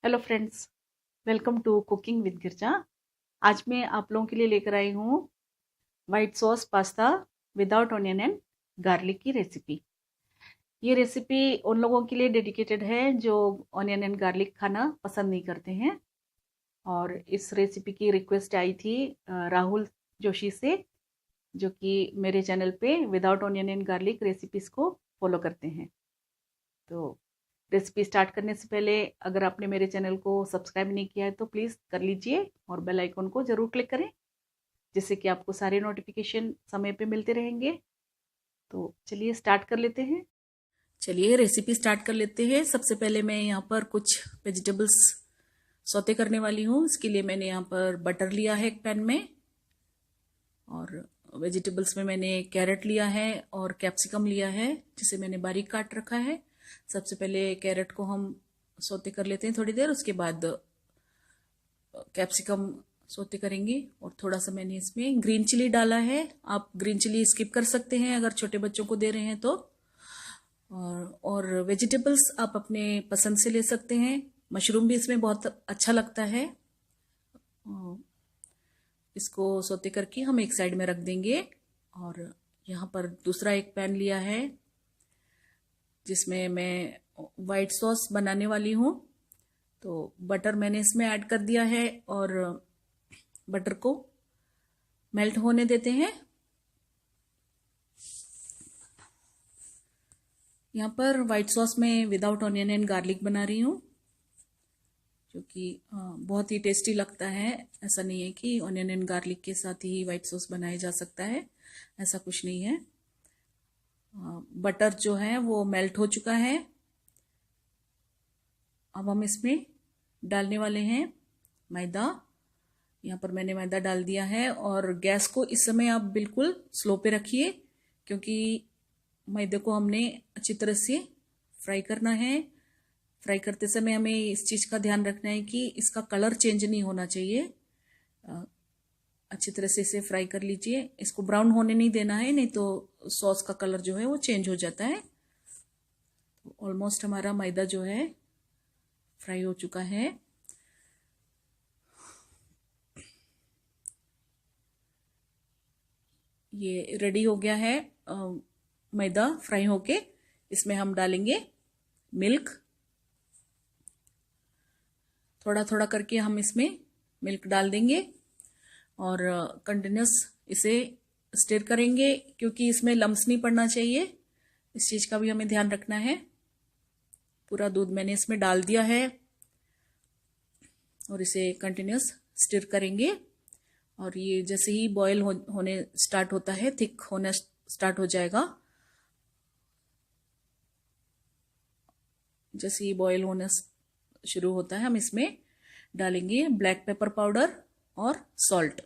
Hello friends, welcome to cooking with Girija. आज मैं आप लोगों के लिए लेकर आई हूँ white sauce pasta without onion and garlic की रेसिपी। ये रेसिपी उन लोगों के लिए डेडिकेटेड है जो ऑनियन एंड गार्लिक खाना पसंद नहीं करते हैं। और इस रेसिपी की रिक्वेस्ट आई थी राहुल जोशी से, जो कि मेरे चैनल पे without onion and garlic recipes को फॉलो करते हैं। तो रेसिपी स्टार्ट करने से पहले अगर आपने मेरे चैनल को सब्सक्राइब नहीं किया है तो प्लीज़ कर लीजिए और बेल आइकन को ज़रूर क्लिक करें, जिससे कि आपको सारे नोटिफिकेशन समय पे मिलते रहेंगे। तो चलिए स्टार्ट कर लेते हैं। चलिए रेसिपी स्टार्ट कर लेते हैं। सबसे पहले मैं यहाँ पर कुछ वेजिटेबल्स सौते करने वाली हूँ। इसके लिए मैंने यहाँ पर बटर लिया है एक पैन में, और वेजिटेबल्स में मैंने कैरेट लिया है और कैप्सिकम लिया है, जिसे मैंने बारीक काट रखा है। सबसे पहले कैरेट को हम सौते कर लेते हैं थोड़ी देर, उसके बाद कैप्सिकम सौते करेंगे। और थोड़ा सा मैंने इसमें ग्रीन चिली डाला है। आप ग्रीन चिली स्किप कर सकते हैं अगर छोटे बच्चों को दे रहे हैं तो। और वेजिटेबल्स आप अपने पसंद से ले सकते हैं। मशरूम भी इसमें बहुत अच्छा लगता है। इसको सौते करके हम एक साइड में रख देंगे। और यहाँ पर दूसरा एक पैन लिया है, जिसमें मैं वाइट सॉस बनाने वाली हूँ। तो बटर मैंने इसमें ऐड कर दिया है और बटर को मेल्ट होने देते हैं। यहाँ पर वाइट सॉस में विदाउट ऑनियन एंड गार्लिक बना रही हूँ, जो कि बहुत ही टेस्टी लगता है। ऐसा नहीं है कि ऑनियन एंड गार्लिक के साथ ही वाइट सॉस बनाया जा सकता है, ऐसा कुछ नहीं है। बटर जो है वो मेल्ट हो चुका है। अब हम इसमें डालने वाले हैं मैदा। यहाँ पर मैंने मैदा डाल दिया है, और गैस को इस समय आप बिल्कुल स्लो पे रखिए, क्योंकि मैदे को हमने अच्छी तरह से फ्राई करना है। फ्राई करते समय हमें इस चीज़ का ध्यान रखना है कि इसका कलर चेंज नहीं होना चाहिए। अच्छी तरह से इसे फ्राई कर लीजिए। इसको ब्राउन होने नहीं देना है, नहीं तो सॉस का कलर जो है वो चेंज हो जाता है। ऑलमोस्ट हमारा मैदा जो है फ्राई हो चुका है। ये रेडी हो गया है मैदा फ्राई होके। इसमें हम डालेंगे मिल्क। थोड़ा थोड़ा करके हम इसमें मिल्क डाल देंगे और कंटिन्यूस इसे स्टिर करेंगे, क्योंकि इसमें लम्स नहीं पड़ना चाहिए। इस चीज़ का भी हमें ध्यान रखना है। पूरा दूध मैंने इसमें डाल दिया है और इसे कंटिन्यूस स्टिर करेंगे। और ये जैसे ही बॉयल होने स्टार्ट होता है, थिक होना स्टार्ट हो जाएगा। जैसे ही बॉयल होना शुरू होता है, हम इसमें डालेंगे ब्लैक पेपर पाउडर और सॉल्ट।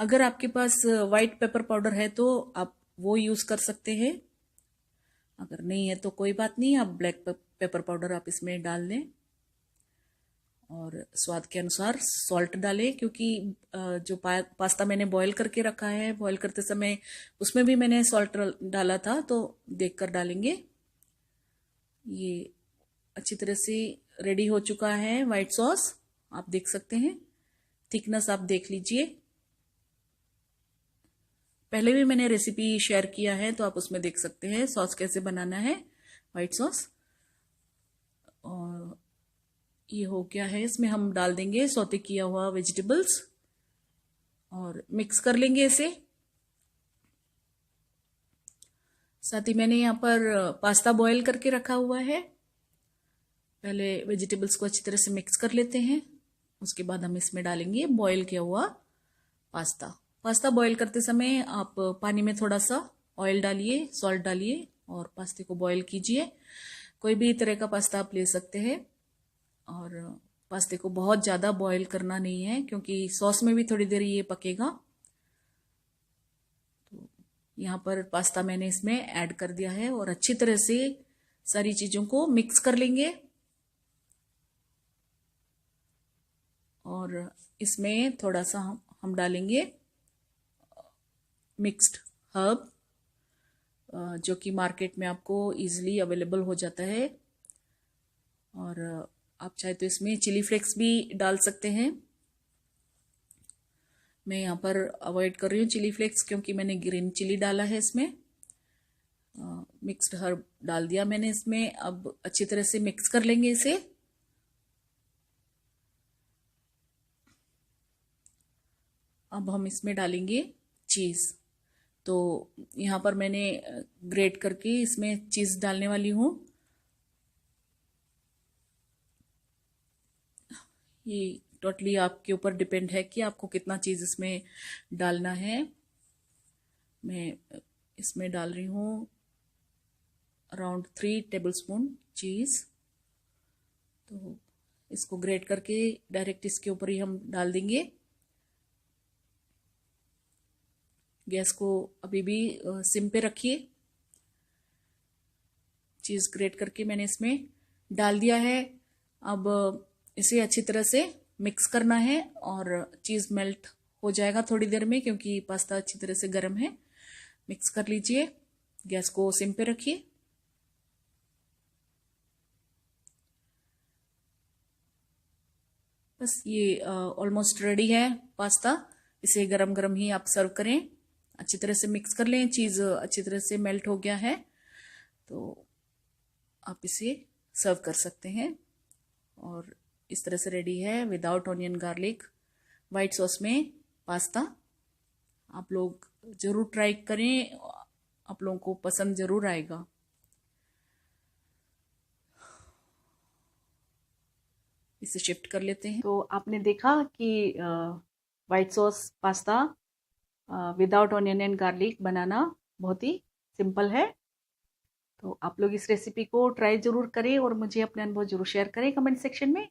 अगर आपके पास वाइट पेपर पाउडर है तो आप वो यूज़ कर सकते हैं। अगर नहीं है तो कोई बात नहीं, आप ब्लैक पेपर पाउडर आप इसमें डाल दें। और स्वाद के अनुसार सॉल्ट डालें, क्योंकि जो पास्ता मैंने बॉईल करके रखा है, बॉईल करते समय उसमें भी मैंने सॉल्ट डाला था, तो देखकर डालेंगे। ये अच्छी तरह से रेडी हो चुका है वाइट सॉस, आप देख सकते हैं। थिकनेस आप देख लीजिए। पहले भी मैंने रेसिपी शेयर किया है, तो आप उसमें देख सकते हैं सॉस कैसे बनाना है, वाइट सॉस। और ये हो गया है। इसमें हम डाल देंगे सौते किया हुआ वेजिटेबल्स और मिक्स कर लेंगे इसे। साथ ही मैंने यहाँ पर पास्ता बॉईल करके रखा हुआ है। पहले वेजिटेबल्स को अच्छी तरह से मिक्स कर लेते हैं, उसके बाद हम इसमें डालेंगे बॉईल किया हुआ पास्ता। पास्ता बॉईल करते समय आप पानी में थोड़ा सा ऑयल डालिए, सॉल्ट डालिए और पास्ते को बॉईल कीजिए। कोई भी तरह का पास्ता आप ले सकते हैं। और पास्ते को बहुत ज़्यादा बॉईल करना नहीं है, क्योंकि सॉस में भी थोड़ी देर ये पकेगा। तो यहाँ पर पास्ता मैंने इसमें ऐड कर दिया है और अच्छी तरह से सारी चीज़ों को मिक्स कर लेंगे। और इसमें थोड़ा सा हम डालेंगे मिक्स्ड हर्ब, जो कि मार्केट में आपको इजीली अवेलेबल हो जाता है। और आप चाहे तो इसमें चिली फ्लेक्स भी डाल सकते हैं। मैं यहाँ पर अवॉइड कर रही हूँ चिली फ्लेक्स, क्योंकि मैंने ग्रीन चिली डाला है इसमें। मिक्स्ड हर्ब डाल दिया मैंने इसमें। अब अच्छी तरह से मिक्स कर लेंगे इसे। अब हम इसमें डालेंगे चीज़। तो यहाँ पर मैंने ग्रेट करके इसमें चीज़ डालने वाली हूँ। ये टोटली आपके ऊपर डिपेंड है कि आपको कितना चीज़ इसमें डालना है। मैं इसमें डाल रही हूँ अराउंड 3 टेबलस्पून चीज़। तो इसको ग्रेट करके डायरेक्ट इसके ऊपर ही हम डाल देंगे। गैस को अभी भी सिम पे रखिए। चीज़ ग्रेट करके मैंने इसमें डाल दिया है। अब इसे अच्छी तरह से मिक्स करना है और चीज़ मेल्ट हो जाएगा थोड़ी देर में, क्योंकि पास्ता अच्छी तरह से गर्म है। मिक्स कर लीजिए। गैस को सिम पे रखिए। बस ये ऑलमोस्ट रेडी है पास्ता। इसे गरम गरम ही आप सर्व करें। अच्छी तरह से मिक्स कर लें। चीज़ अच्छी तरह से मेल्ट हो गया है, तो आप इसे सर्व कर सकते हैं। और इस तरह से रेडी है without onion garlic white sauce में पास्ता। आप लोग ज़रूर ट्राई करें, आप लोगों को पसंद ज़रूर आएगा। इसे शिफ्ट कर लेते हैं। तो आपने देखा कि white sauce pasta without onion and garlic बनाना बहुत ही सिंपल है। तो आप लोग इस रेसिपी को ट्राई ज़रूर करें और मुझे अपने अनुभव ज़रूर शेयर करें कमेंट सेक्शन में।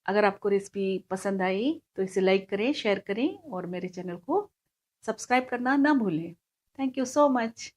अगर आपको रेसिपी पसंद आई तो इसे लाइक करें, शेयर करें और मेरे चैनल को सब्सक्राइब करना ना भूलें। Thank you so much.